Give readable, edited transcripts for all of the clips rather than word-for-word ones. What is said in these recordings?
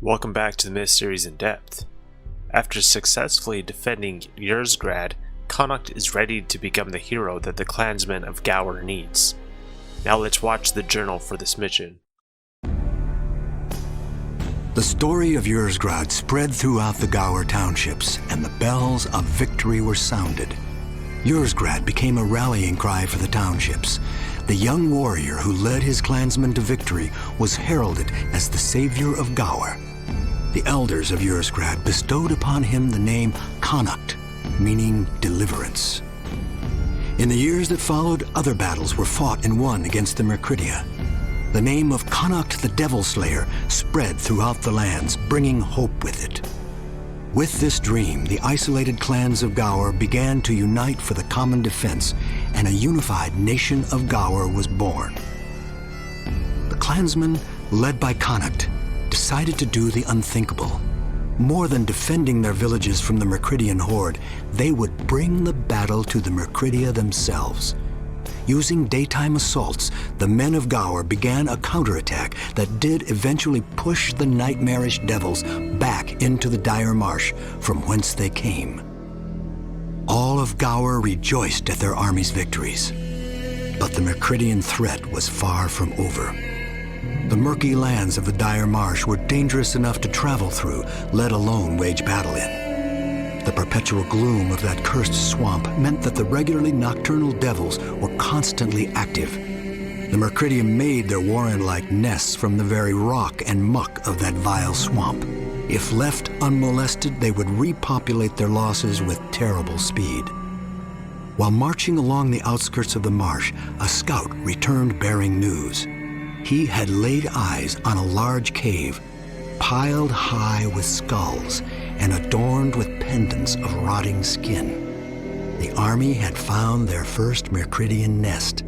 Welcome back to the Myth Series in Depth. After successfully defending Yrzgrad, Conuct is ready to become the hero that the clansmen of Gower needs. Now let's watch the journal for this mission. The story of Yrzgrad spread throughout the Gower townships, and the bells of victory were sounded. Yrzgrad became a rallying cry for the townships. The young warrior who led his clansmen to victory was heralded as the savior of Gower. The elders of Yrzgrad bestowed upon him the name Conuct, meaning deliverance. In the years that followed, other battles were fought and won against the Mercridia. The name of Conuct the Devil Slayer spread throughout the lands, bringing hope with it. With this dream, the isolated clans of Gower began to unite for the common defense, and a unified nation of Gower was born. The clansmen, led by Conuct, decided to do the unthinkable. More than defending their villages from the Mercridian horde, they would bring the battle to the Mercridia themselves. Using daytime assaults, the men of Gower began a counterattack that did eventually push the nightmarish devils back into the dire marsh from whence they came. All of Gower rejoiced at their army's victories, but the Mercridian threat was far from over. The murky lands of the dire marsh were dangerous enough to travel through, let alone wage battle in. The perpetual gloom of that cursed swamp meant that the regularly nocturnal devils were constantly active. The Mercridia made their warren-like nests from the very rock and muck of that vile swamp. If left unmolested, they would repopulate their losses with terrible speed. While marching along the outskirts of the marsh, a scout returned bearing news. He had laid eyes on a large cave, piled high with skulls and adorned with pendants of rotting skin. The army had found their first Mercridian nest.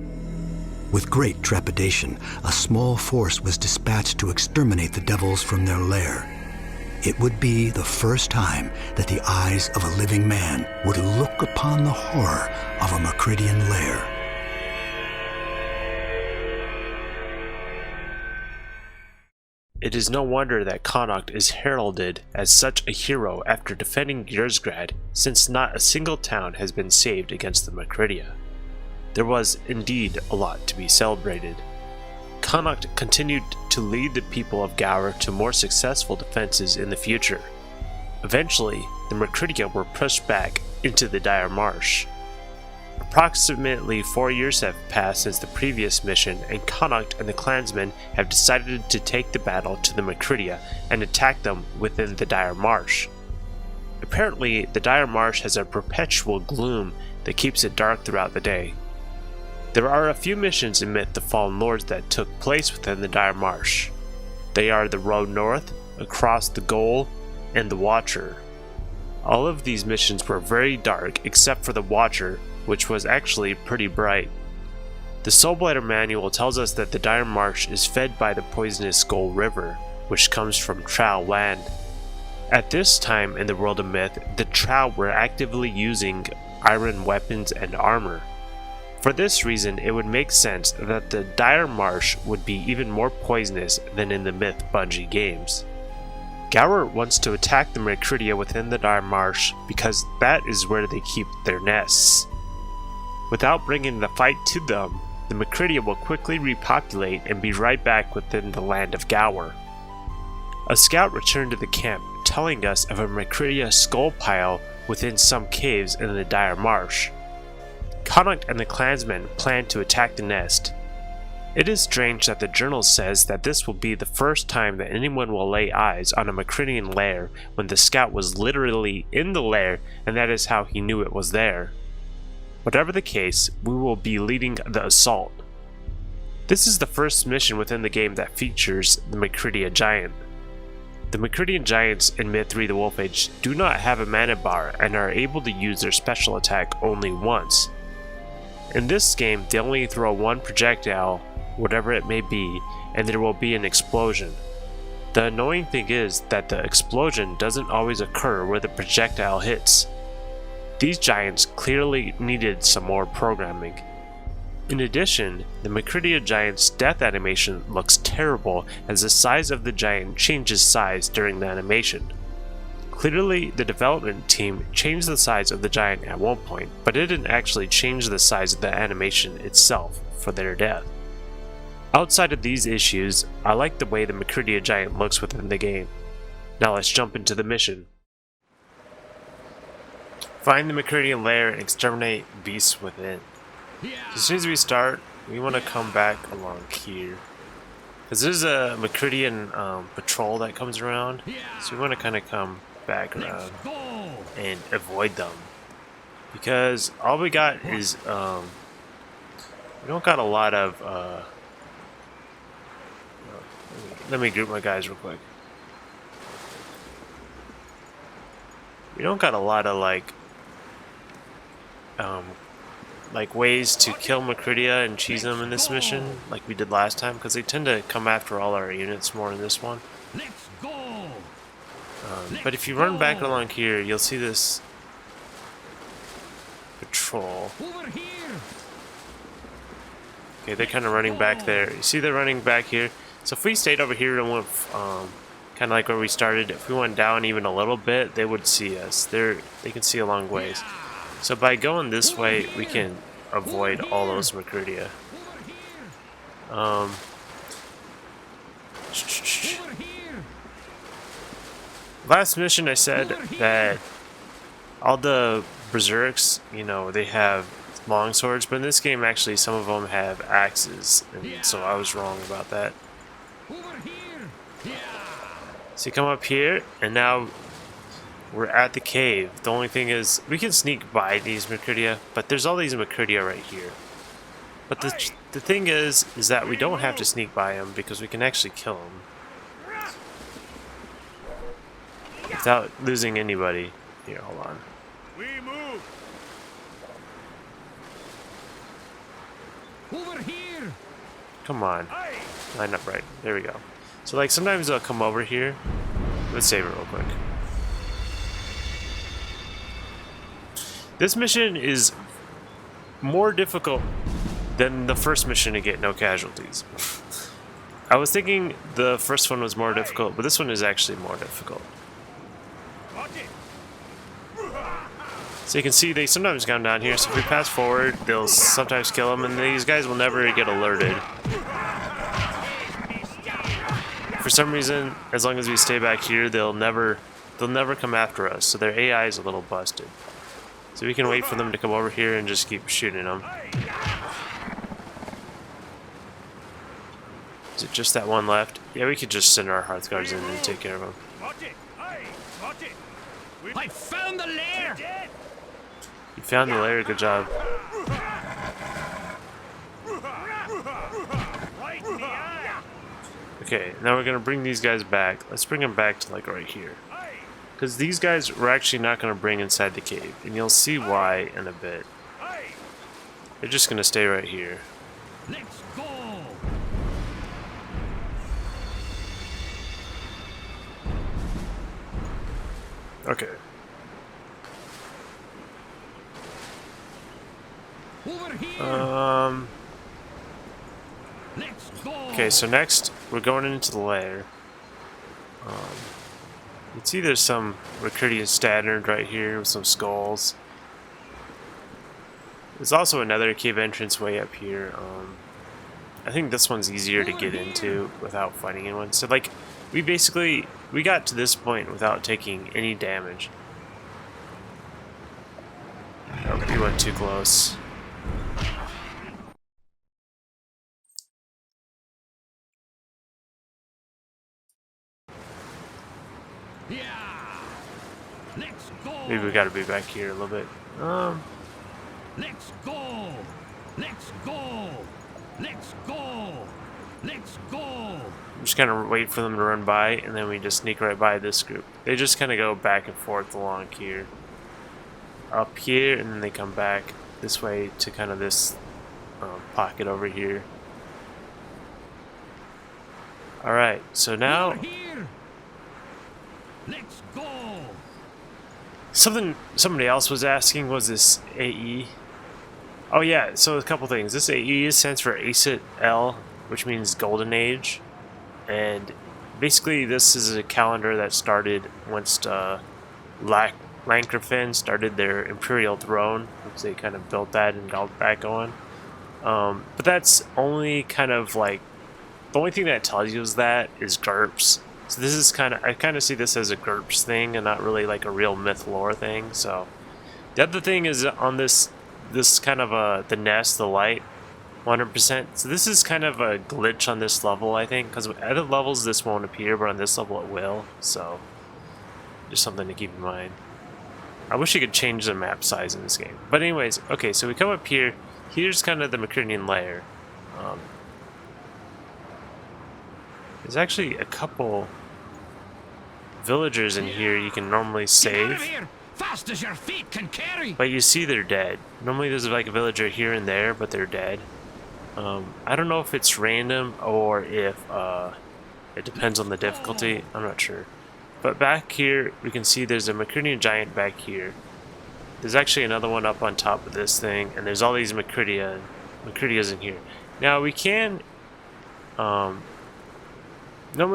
With great trepidation, a small force was dispatched to exterminate the devils from their lair. It would be the first time that the eyes of a living man would look upon the horror of a Mercridian lair. It is no wonder that Conuct is heralded as such a hero after defending Yrzgrad, since not a single town has been saved against the Mercridia. There was indeed a lot to be celebrated. Conuct continued to lead the people of Gower to more successful defenses in the future. Eventually, the Mercridia were pushed back into the dire marsh. Approximately 4 years have passed since the previous mission, and Conuct and the clansmen have decided to take the battle to the Mercridia and attack them within the dire marsh. Apparently, the dire marsh has a perpetual gloom that keeps it dark throughout the day. There are a few missions in Myth the Fallen Lords that took place within the dire marsh. They are the Road North, Across the Goal, and the Watcher. All of these missions were very dark except for the Watcher, which was actually pretty bright. The Soulblighter manual tells us that the dire marsh is fed by the poisonous Skull River, which comes from Trow land. At this time in the world of myth, the Trow were actively using iron weapons and armor. For this reason, it would make sense that the dire marsh would be even more poisonous than in the Myth Bungie games. Gower wants to attack the Mercridia within the dire marsh because that is where they keep their nests. Without bringing the fight to them, the Mercridia will quickly repopulate and be right back within the land of Gower. A scout returned to the camp, telling us of a Mercridia skull pile within some caves in the dire marsh. Conuct and the clansmen plan to attack the nest. It is strange that the journal says that this will be the first time that anyone will lay eyes on a Mercridian lair when the scout was literally in the lair, and that is how he knew it was there. Whatever the case, we will be leading the assault. This is the first mission within the game that features the Mercridia Giant. The Mercridian Giants in Myth 3 The Wolf Age do not have a mana bar and are able to use their special attack only once. In this game, they only throw one projectile, whatever it may be, and there will be an explosion. The annoying thing is that the explosion doesn't always occur where the projectile hits. These giants clearly needed some more programming. In addition, the Macridia giant's death animation looks terrible as the size of the giant changes size during the animation. Clearly, the development team changed the size of the giant at one point, but it didn't actually change the size of the animation itself for their death. Outside of these issues, I like the way the Macridia giant looks within the game. Now let's jump into the mission. Find the Macridian lair and exterminate beasts within. As soon as we start, we want to come back along here. Because there's a Macridian patrol that comes around, so we want to kind of come back around and avoid them. Because all we got is, we don't got a lot of, let me group my guys real quick. We don't got a lot of like ways to kill Macridia and cheese them in this mission, like we did last time, because they tend to come after all our units more in this one. But if you run back along here, you'll see this patrol. Okay, they're kind of running back there. You see they're running back here. So if we stayed over here and went kind of like where we started, if we went down even a little bit, they would see us. They can see a long ways. So by going this way, we can avoid all those Macridia. Last mission I said that all the berserks, you know, they have long swords, but in this game actually some of them have axes, and so I was wrong about that. So you come up here, and now we're at the cave. The only thing is, we can sneak by these Macridia, but there's all these Macridia right here. But the thing is that we don't have to sneak by them because we can actually kill them without losing anybody. Here, hold on. We move. Over here. Come on, line up right. There we go. So like sometimes they'll come over here. Let's save it real quick. This mission is more difficult than the first mission to get no casualties. I was thinking the first one was more difficult, but this one is actually more difficult. So you can see they sometimes come down here, so if we pass forward, they'll sometimes kill them, and these guys will never get alerted. For some reason, as long as we stay back here, they'll never come after us, so their AI is a little busted. So we can wait for them to come over here and just keep shooting them. Is it just that one left? Yeah, we could just send our Hearth Guards in and take care of them. I found the lair. You found the lair, good job. Okay, now we're gonna bring these guys back. Let's bring them back to like right here. Because these guys we're actually not gonna bring inside the cave, and you'll see why in a bit. They're just gonna stay right here. Let's go. Okay. Over here. Let's go. Okay, so next we're going into the lair. You can see there's some Macridian standard right here with some skulls. There's also another cave entrance way up here. I think this one's easier to get into without fighting anyone. So like, we got to this point without taking any damage. Oh, we went too close. Let's go. Maybe we gotta be back here a little bit. Let's go. Let's go. Let's go. Let's go. I'm just kind of wait for them to run by, and then we just sneak right by this group. They just kind of go back and forth along here. Up here, and then they come back this way to kind of this pocket over here. Alright, so now... Over here. Let's go. Somebody else was asking, was this AE? Oh yeah, so a couple things. This AE stands for Acet L, which means Golden Age, and basically this is a calendar that started once Lankrafin started their Imperial throne, which they kind of built that and got back going. But that's only kind of like, the only thing that tells you is GURPS. So this is I kind of see this as a GURPS thing and not really like a real myth lore thing. So the other thing is on this kind of the nest, the light, 100%. So this is kind of a glitch on this level, I think, because at other levels this won't appear, but on this level it will. So just something to keep in mind. I wish you could change the map size in this game. But anyways, okay, so we come up here. Here's kind of the Macridian lair. There's actually a couple villagers in here you can normally save. Fast as your feet can carry. But you see they're dead. Normally there's like a villager here and there, but they're dead. I don't know if it's random or if it depends on the difficulty. I'm not sure. But back here, we can see there's a Macridian giant back here. There's actually another one up on top of this thing, and there's all these Macridias in here. Now we can, normally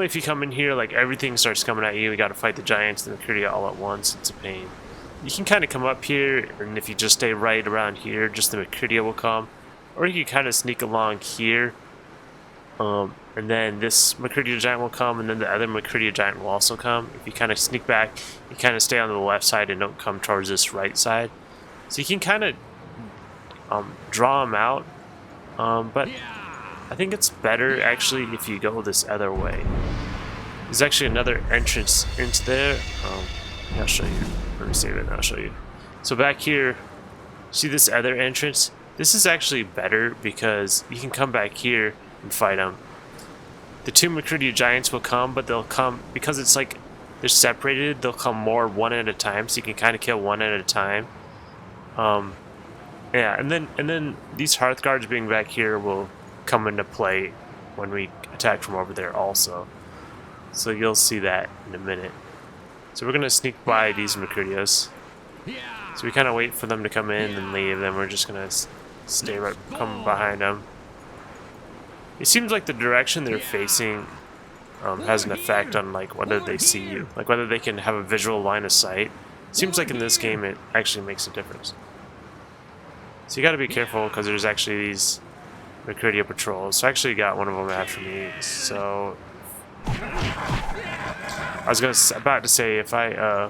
if you come in here, like everything starts coming at you. We got to fight the giants and the Macridia all at once. It's a pain. You can kind of come up here, and if you just stay right around here, just the Macridia will come. Or you can kind of sneak along here, and then this Macridia giant will come, and then the other Macridia giant will also come. If you kind of sneak back, you kind of stay on the left side and don't come towards this right side. So you can kind of draw them out, but I think it's better actually if you go this other way. There's actually another entrance into there. I'll show you. Let me save it and I'll show you. So back here, see this other entrance? This is actually better because you can come back here and fight them. The two Macridia giants will come, but they'll come, because it's like they're separated, they'll come more one at a time, so you can kind of kill one at a time. Yeah, and then these Hearthguards being back here will come into play when we attack from over there also. So you'll see that in a minute. So we're going to sneak by these Macridias. So we kind of wait for them to come in and leave, then we're just going to stay right, come behind them. It seems like the direction they're facing has an effect on like whether they see you, like whether they can have a visual line of sight. It seems like in this game it actually makes a difference. So you got to be careful because there's actually these Macridia patrols. So I actually got one of them after me. So I was about to say if I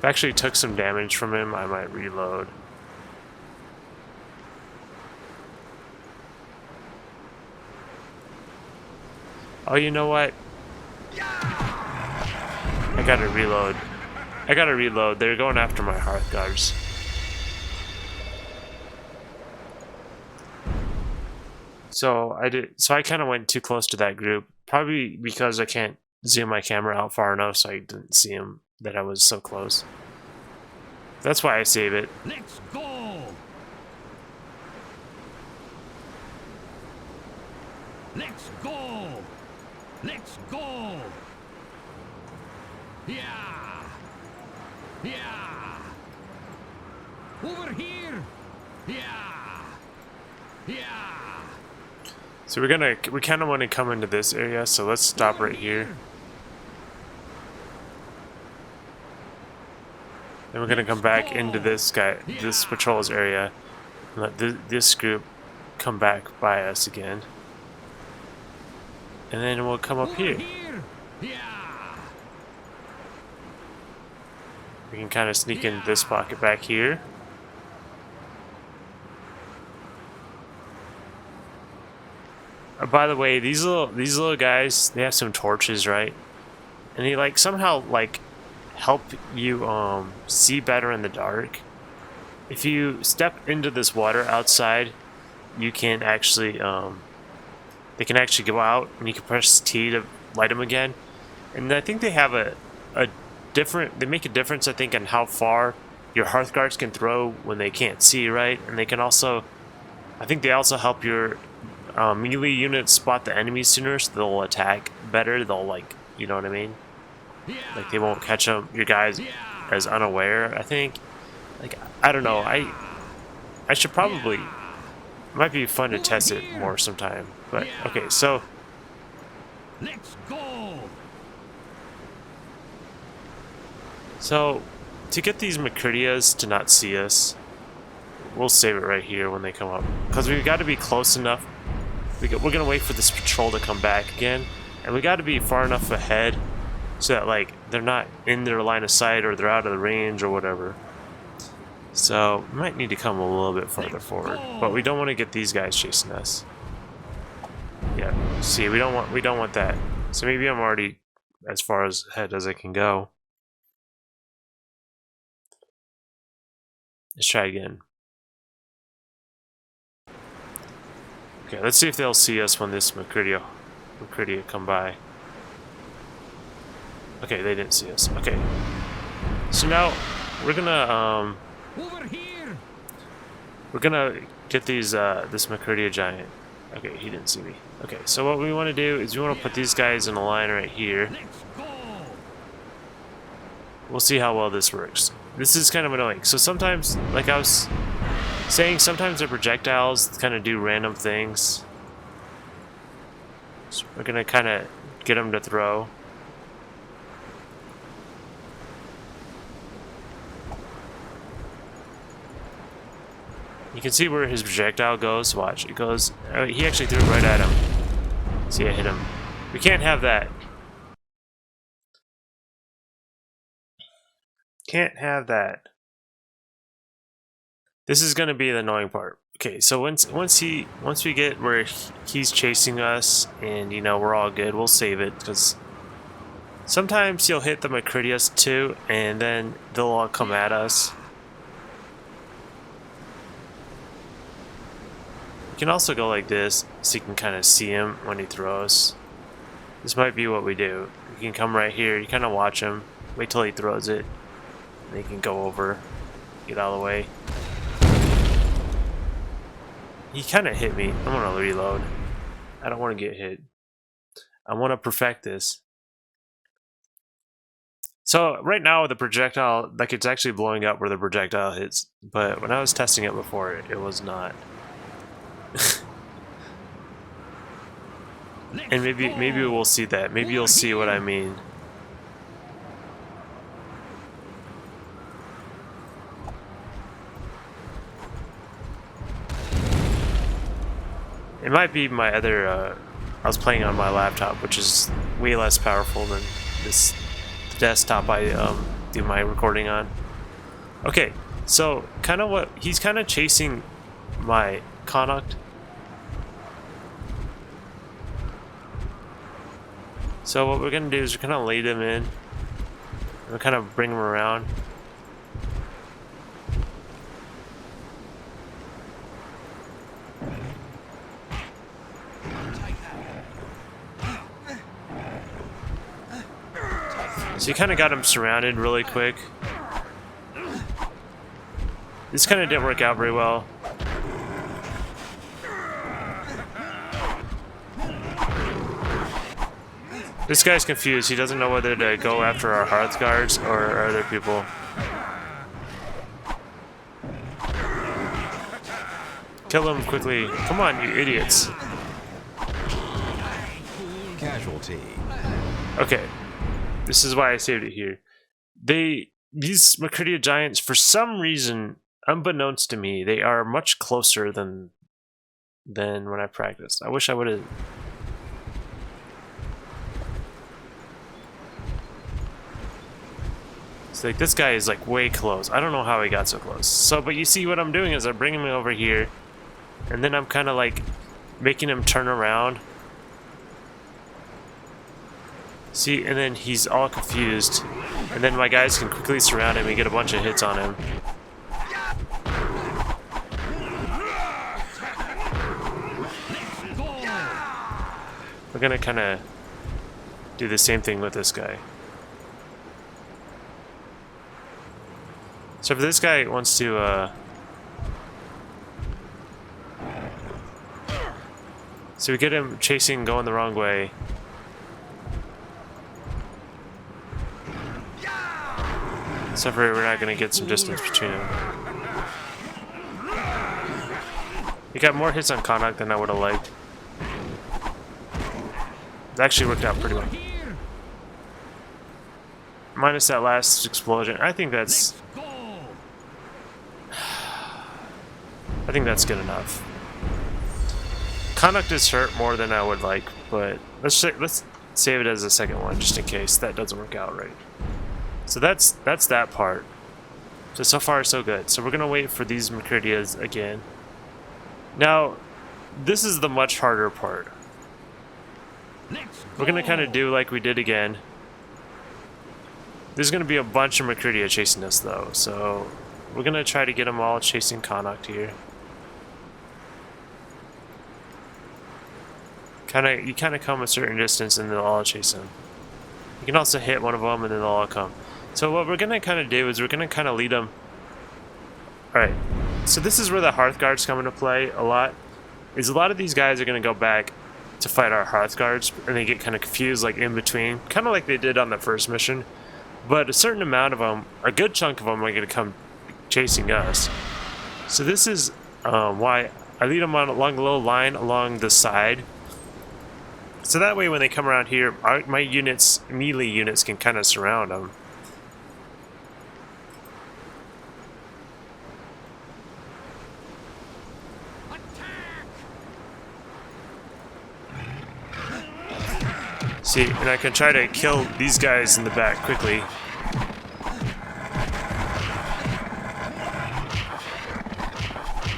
actually took some damage from him, I might reload. Oh, you know what? I gotta reload. They're going after my Hearthguards. So I kind of went too close to that group, probably because I can't zoom my camera out far enough, so I didn't see him that I was so close. That's why I save it. Let's go. Let's go. Let's go. Yeah. Yeah. Over here. Yeah. Yeah. So we kind of want to come into this area, so let's stop right here. Then we're gonna come back into this patrol's area, and let this group come back by us again. And then we'll come up here. We can kind of sneak into this pocket back here. By the way, these little guys, they have some torches, right? And they like somehow like help you see better in the dark. If you step into this water outside, you can actually they can actually go out, and you can press T to light them again. And I think they have a different, they make a difference I think in how far your Hearthguards can throw when they can't see, right? And they can also, I think they also help your melee units spot the enemies sooner, so they'll attack better. They'll like, you know what I mean? Like they won't catch them, your guys as unaware, I think. Like, I don't know, I should probably... It might be fun to test it more sometime. But, okay, so... Let's go. So, to get these Macridias to not see us, we'll save it right here when they come up. Because we've got to be close enough. We're going to wait for this patrol to come back again. And we got to be far enough ahead so that, like, they're not in their line of sight or they're out of the range or whatever. So, we might need to come a little bit farther forward. But we don't want to get these guys chasing us. Yeah, see, we don't want that. So maybe I'm already as far ahead as I can go. Let's try again. Okay, let's see if they'll see us when this Macridia come by. Okay, they didn't see us. Okay. So now we're gonna Over here. we're gonna get these this Macridia giant. Okay, he didn't see me. Okay, so what we want to do is we want to put these guys in a line right here. Let's go. We'll see how well this works. This is kind of annoying. So sometimes, like I was saying, sometimes the projectiles kind of do random things. So we're gonna kind of get them to throw. You can see where his projectile goes. Watch, it goes. He actually threw it right at him. See, I hit him. We can't have that. Can't have that. This is going to be the annoying part. Okay, so once we get where he's chasing us, and you know we're all good, we'll save it because sometimes he'll hit the Macridias too, and then they'll all come at us. You can also go like this, so you can kind of see him when he throws. This might be what we do. You can come right here, you kind of watch him, wait till he throws it, and you can go over, get out of the way. He kind of hit me. I'm gonna reload. I don't want to get hit. I want to perfect this. So right now the projectile, like it's actually blowing up where the projectile hits, but when I was testing it before, it was not. And maybe we'll see that. Maybe you'll see what I mean. It might be my other. I was playing on my laptop, which is way less powerful than this desktop I do my recording on. Okay, so kind of what he's kind of chasing my Conuct. So what we're gonna do is we're gonna lay them in. We'll kind of bring them around. So you kind of got them surrounded really quick. This kind of didn't work out very well. This guy's confused. He doesn't know whether to go after our hearth guards or other people. Kill him quickly. Come on, you idiots. Casualty. Okay. This is why I saved it here. These Macridia giants, for some reason, unbeknownst to me, they are much closer than when I practiced. I wish I would have. It's like this guy is like way close. I don't know how he got so close. So, but you see what I'm doing is I'm bringing him over here, and then I'm kind of like making him turn around. See, and then he's all confused, and then my guys can quickly surround him and get a bunch of hits on him. We're gonna kind of do the same thing with this guy. So if this guy wants to, so we get him chasing, going the wrong way. So we're not going to get some distance between them. He got more hits on Conuct than I would have liked. It actually worked out pretty well. Minus that last explosion. I think that's good enough. Conuct is hurt more than I would like, but let's save it as a second one just in case that doesn't work out right. So that's that part. So far so good. So we're gonna wait for these Macridias again. Now, this is the much harder part. We're gonna kind of do like we did again. There's gonna be a bunch of Macridia chasing us though, so we're gonna try to get them all chasing Conuct here. You kind of come a certain distance and they'll all chase him. You can also hit one of them and then they'll all come. So what we're gonna kind of do is we're gonna kind of lead them. All right. So this is where the Hearthguards come into play a lot. Is a lot of these guys are gonna go back to fight our Hearthguards and they get kind of confused like in between, kind of like they did on the first mission. But a certain amount of them, a good chunk of them, are gonna come chasing us. So this is why I lead them along a little line along the side. So that way when they come around here, my units, melee units, can kind of surround them. See, and I can try to kill these guys in the back quickly.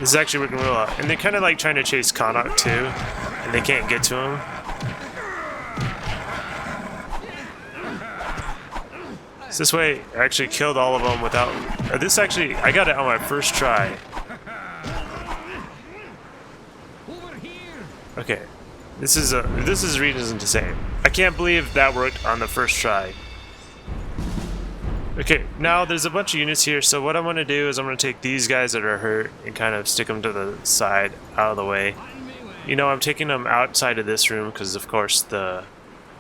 This is actually working real well. And they're kind of like trying to chase Conuct too, and they can't get to him. So this way, I actually killed all of them without... this actually, I got it on my first try. Okay, this is reason to say. I can't believe that worked on the first try. Okay, now there's a bunch of units here, so what I'm going to do is I'm going to take these guys that are hurt and kind of stick them to the side, out of the way. You know, I'm taking them outside of this room because, of course, the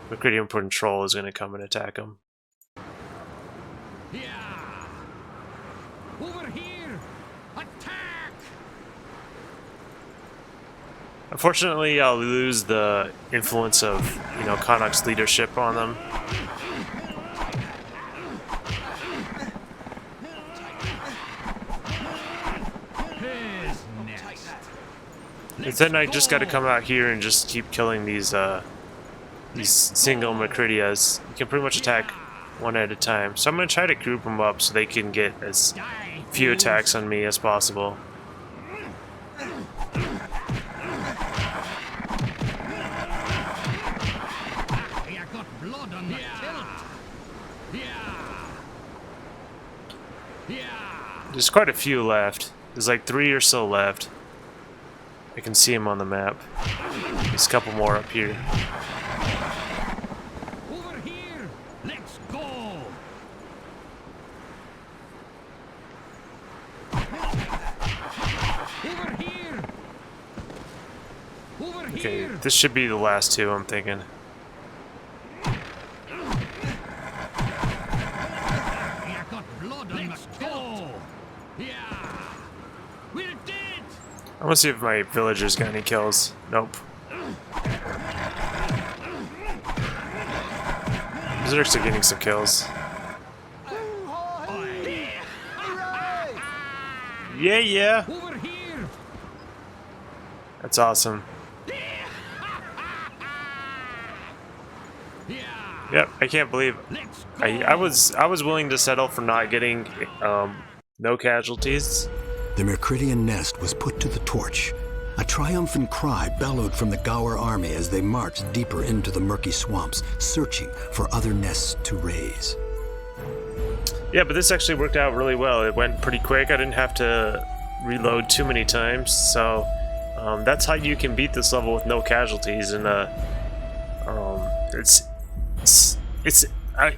Macridian Patrol is going to come and attack them. Yeah. Over here. Attack. Unfortunately, I'll lose the influence of, you know, Conuct's leadership on them. And then I just got to come out here and just keep killing these single Macridias. You can pretty much attack one at a time. So I'm going to try to group them up so they can get as few attacks on me as possible. There's quite a few left. There's like 3 or so left. I can see them on the map. There's a couple more up here. Over here. Let's go. Over here. Over Okay, here. this should be the last 2, I'm thinking. I got blood on my skull. Yeah. We're dead. I want to see if my villagers got any kills. Nope. Berserks are getting some kills. Yeah, yeah. Over here. That's awesome. Yeah. Yep, I can't believe Let's go. I was willing to settle for not getting no casualties. The Macridian nest was put to the torch. A triumphant cry bellowed from the Gower army as they marched deeper into the murky swamps, searching for other nests to raise. Yeah, but this actually worked out really well. It went pretty quick. I didn't have to reload too many times, so that's how you can beat this level with no casualties. And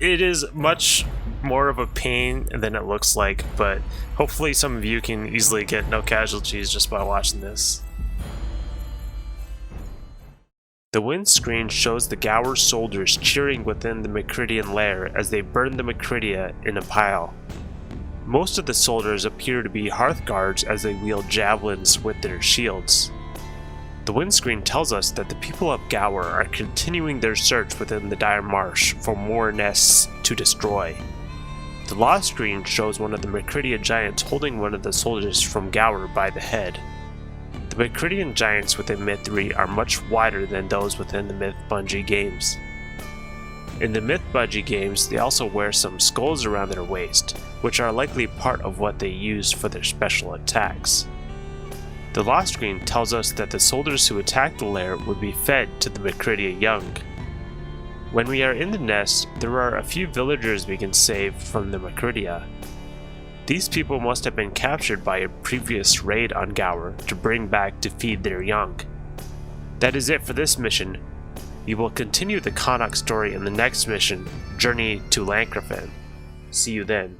it is much more of a pain than it looks like, but hopefully some of you can easily get no casualties just by watching this. The windscreen shows the Gower soldiers cheering within the Macridian lair as they burn the Macridia in a pile. Most of the soldiers appear to be hearth guards as they wield javelins with their shields. The windscreen tells us that the people of Gower are continuing their search within the dire marsh for more nests to destroy. The lost screen shows one of the Macridia giants holding one of the soldiers from Gower by the head. The Macridian giants within Myth 3 are much wider than those within the Myth Bungie games. In the Myth Bungie games, they also wear some skulls around their waist, which are likely part of what they use for their special attacks. The lost screen tells us that the soldiers who attacked the lair would be fed to the Macridia young. When we are in the nest, there are a few villagers we can save from the Macridia. These people must have been captured by a previous raid on Gower to bring back to feed their young. That is it for this mission. We will continue the Conuct story in the next mission, Journey to Lancrofan. See you then.